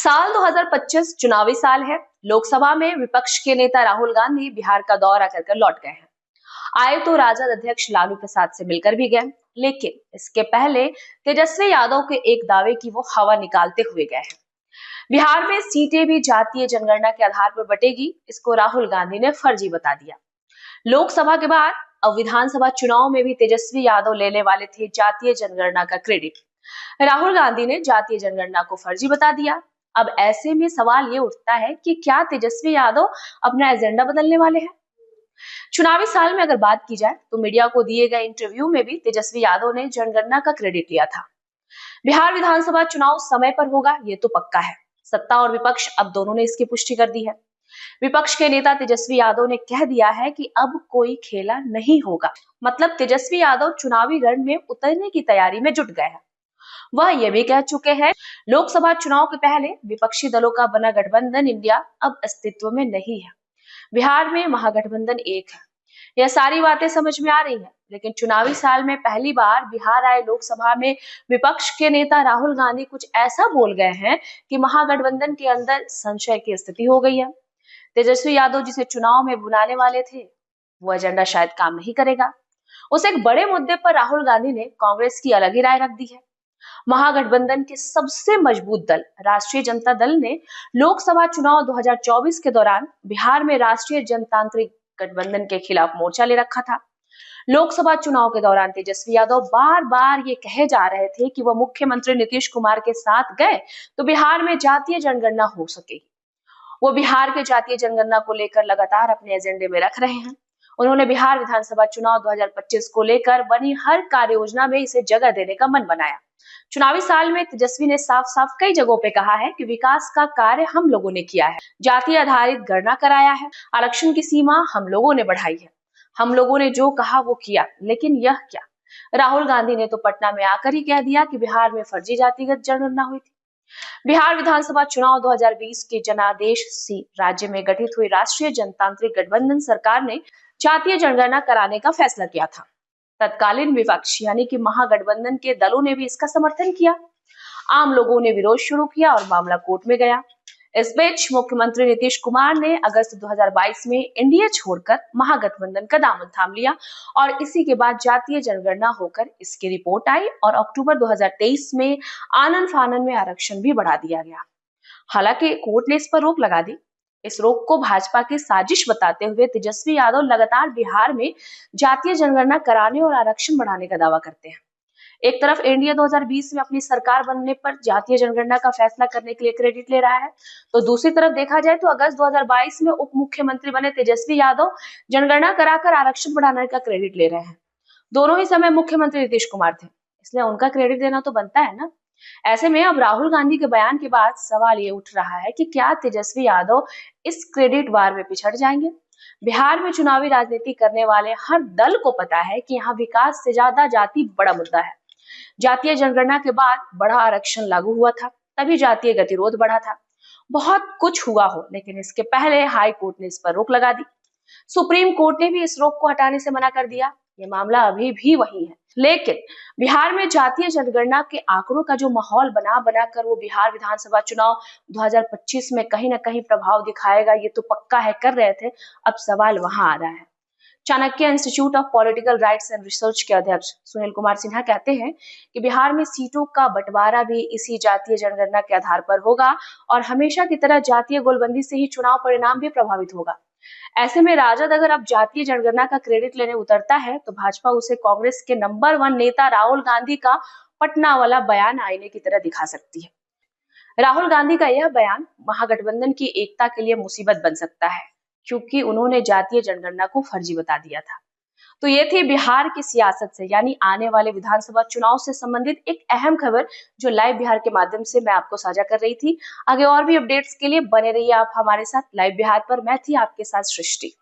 साल 2025 चुनावी साल है। लोकसभा में विपक्ष के नेता राहुल गांधी बिहार का दौरा कर लौट गए हैं। आए तो राजद अध्यक्ष लालू प्रसाद से मिलकर भी गए, लेकिन इसके पहले तेजस्वी यादव के एक दावे की वो हवा निकालते हुए गए हैं। बिहार में सीटें भी जातीय जनगणना के आधार पर बटेगी, इसको राहुल गांधी ने फर्जी बता दिया। लोकसभा के बाद अब विधानसभा चुनाव में भी तेजस्वी यादव लेने वाले थे जातीय जनगणना का क्रेडिट। राहुल गांधी ने जातीय जनगणना को फर्जी बता दिया। अब ऐसे में सवाल ये उठता है कि क्या तेजस्वी यादव अपना एजेंडा बदलने वाले हैं? चुनावी साल में अगर बात की जाए तो मीडिया को दिए गए इंटरव्यू में भी तेजस्वी यादव ने जनगणना का क्रेडिट लिया था। बिहार विधानसभा चुनाव समय पर होगा, ये तो पक्का है। सत्ता और विपक्ष अब दोनों ने इसकी पुष्टि कर दी है। विपक्ष के नेता तेजस्वी यादव ने कह दिया है कि अब कोई खेला नहीं होगा। मतलब तेजस्वी यादव चुनावी रण में उतरने की तैयारी में जुट गए हैं। वह ये भी कह चुके हैं, लोकसभा चुनाव के पहले विपक्षी दलों का बना गठबंधन इंडिया अब अस्तित्व में नहीं है। बिहार में महागठबंधन एक है। यह सारी बातें समझ में आ रही है, लेकिन चुनावी साल में पहली बार बिहार आए लोकसभा में विपक्ष के नेता राहुल गांधी कुछ ऐसा बोल गए हैं कि महागठबंधन के अंदर संशय की स्थिति हो गई है। तेजस्वी यादव जिसे चुनाव में बुलाने वाले थे, वो एजेंडा शायद काम नहीं करेगा। उस एक बड़े मुद्दे पर राहुल गांधी ने कांग्रेस की अलग ही राय रख दी है। महागठबंधन के सबसे मजबूत दल राष्ट्रीय जनता दल ने लोकसभा चुनाव 2024 के दौरान बिहार में राष्ट्रीय जनतांत्रिक गठबंधन के खिलाफ मोर्चा ले रखा था। लोकसभा चुनाव के दौरान तेजस्वी यादव बार बार ये कहे जा रहे थे कि वह मुख्यमंत्री नीतीश कुमार के साथ गए तो बिहार में जातीय जनगणना हो सकेगी। वो बिहार के जातीय जनगणना को लेकर लगातार अपने एजेंडे में रख रहे हैं। उन्होंने बिहार विधानसभा चुनाव 2025 को लेकर बनी हर कार्य योजना में इसे जगह देने का मन बनाया। चुनावी साल में तेजस्वी ने साफ साफ कई जगहों पे कहा है कि विकास का कार्य हम लोगों ने किया है, जातीय आधारित गणना कराया है, आरक्षण की सीमा हम लोगों ने बढ़ाई है, हम लोगों ने जो कहा वो किया। लेकिन यह क्या, राहुल गांधी ने तो पटना में आकर ही कह दिया कि बिहार में फर्जी जातिगत जनगणना हुई थी। बिहार विधानसभा चुनाव 2020 के जनादेश से राज्य में गठित हुई राष्ट्रीय जनतांत्रिक गठबंधन सरकार ने जातीय जनगणना कराने का फैसला किया था। तत्कालीन विपक्ष यानी कि महागठबंधन के दलों ने भी इसका समर्थन किया। आम लोगों ने विरोध शुरू किया और मामला कोर्ट में गया। इस बीच मुख्यमंत्री नीतीश कुमार ने अगस्त 2022 में एनडीए छोड़कर महागठबंधन का दामन थाम लिया और इसी के बाद जातीय जनगणना होकर इसकी रिपोर्ट आई और अक्टूबर 2023 में आनन फानन में आरक्षण भी बढ़ा दिया गया। हालांकि कोर्ट ने इस पर रोक लगा दी। इस रोक को भाजपा की साजिश बताते हुए तेजस्वी यादव लगातार बिहार में जातीय जनगणना कराने और आरक्षण बढ़ाने का दावा करते हैं। एक तरफ एनडीए 2020 में अपनी सरकार बनने पर जातीय जनगणना का फैसला करने के लिए क्रेडिट ले रहा है, तो दूसरी तरफ देखा जाए तो अगस्त 2022 में उप मुख्यमंत्री बने तेजस्वी यादव जनगणना कराकर आरक्षण बढ़ाने का क्रेडिट ले रहे हैं। दोनों ही समय मुख्यमंत्री नीतीश कुमार थे, इसलिए उनका क्रेडिट देना तो बनता है ना। ऐसे में अब राहुल गांधी के बयान के बाद सवाल ये उठ रहा है कि क्या तेजस्वी यादव इस क्रेडिट वार में पिछड़ जाएंगे? बिहार में चुनावी राजनीति करने वाले हर दल को पता है कि यहाँ विकास से ज्यादा जाति बड़ा मुद्दा है। जातीय जनगणना के बाद बड़ा आरक्षण लागू हुआ था, तभी जातीय गतिरोध बढ़ा था। बहुत कुछ हुआ हो, लेकिन इसके पहले हाई कोर्ट ने इस पर रोक लगा दी। सुप्रीम कोर्ट ने भी इस रोक को हटाने से मना कर दिया। ये मामला अभी भी वही है। लेकिन बिहार में जातीय जनगणना के आंकड़ों का जो माहौल बना कर वो बिहार विधानसभा चुनाव 2025 में कहीं ना कहीं प्रभाव दिखाएगा, ये तो पक्का है, कर रहे थे। अब सवाल वहां आ रहा है। Chanakya institute of political rights and research के अध्यक्ष सुनील कुमार सिन्हा कहते हैं कि बिहार में सीटों का बंटवारा भी इसी जातीय जनगणना के आधार पर होगा और हमेशा की तरह जातीय गोलबंदी से ही चुनाव परिणाम भी प्रभावित होगा। ऐसे में राजद अगर अब जातीय जनगणना का क्रेडिट लेने उतरता है तो भाजपा उसे कांग्रेस के नंबर 1 नेता राहुल गांधी का पटना वाला बयान आईने की तरह दिखा सकती है। राहुल गांधी का यह बयान महागठबंधन की एकता के लिए मुसीबत बन सकता है, क्योंकि उन्होंने जातीय जनगणना को फर्जी बता दिया था। तो ये थी बिहार की सियासत से यानी आने वाले विधानसभा चुनाव से संबंधित एक अहम खबर जो लाइव बिहार के माध्यम से मैं आपको साझा कर रही थी। आगे और भी अपडेट्स के लिए बने रहिए आप हमारे साथ लाइव बिहार पर। मैं थी आपके साथ सृष्टि।